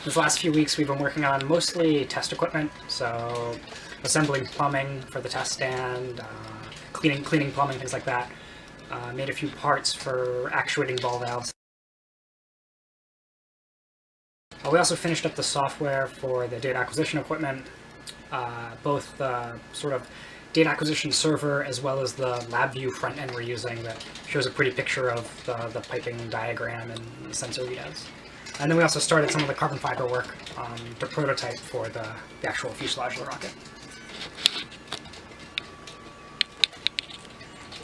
These last few weeks we've been working on mostly test equipment, so assembling plumbing for the test stand, cleaning plumbing, things like that. Made a few parts for actuating ball valves. We also finished up the software for the data acquisition equipment, both the sort of data acquisition server as well as the LabVIEW front end we're using that shows a pretty picture of the piping diagram and the sensor readouts. And then we also started some of the carbon fiber work to prototype for the actual fuselage of the rocket.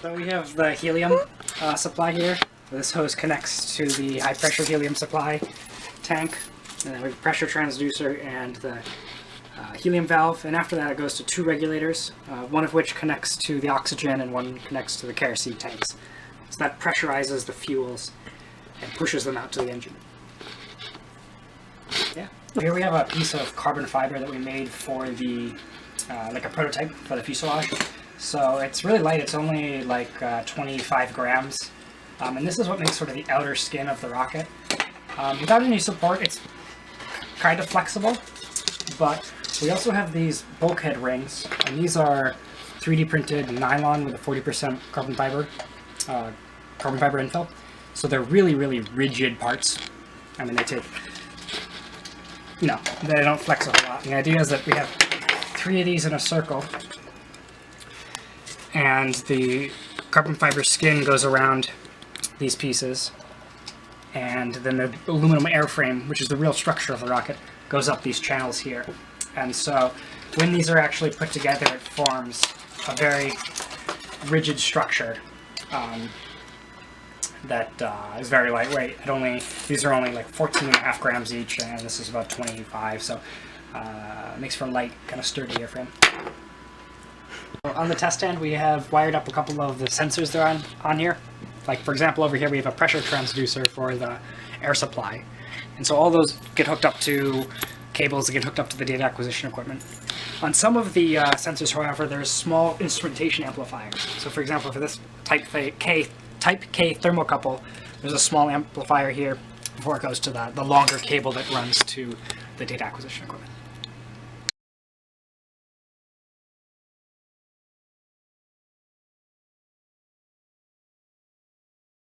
So we have the helium supply here. This hose connects to the high pressure helium supply tank. And then we have a pressure transducer and the helium valve, and after that it goes to two regulators, one of which connects to the oxygen and one connects to the kerosene tanks. So that pressurizes the fuels and pushes them out to the engine. Yeah. Here we have a piece of carbon fiber that we made for the, like a prototype for the fuselage. So it's really light, it's only like 25 grams. And this is what makes sort of the outer skin of the rocket. Without any support, it's kind of flexible, but we also have these bulkhead rings, and these are 3D printed nylon with a 40% carbon fiber infill. So they're really, really rigid parts. I mean, they don't flex a whole lot. And the idea is that we have 3 of these in a circle, and the carbon fiber skin goes around these pieces, and then the aluminum airframe, which is the real structure of the rocket, goes up these channels here. And so when these are actually put together, it forms a very rigid structure that is very lightweight. These are only like 14.5 grams each, and this is about 25, so it makes for a light, kind of sturdy airframe. On the test stand, we have wired up a couple of the sensors that are on here. Like, for example, over here we have a pressure transducer for the air supply. And so all those get hooked up to cables that get hooked up to the data acquisition equipment. On some of the sensors, however, there's small instrumentation amplifiers. So for example, for this Type K thermocouple, there's a small amplifier here before it goes to the longer cable that runs to the data acquisition equipment.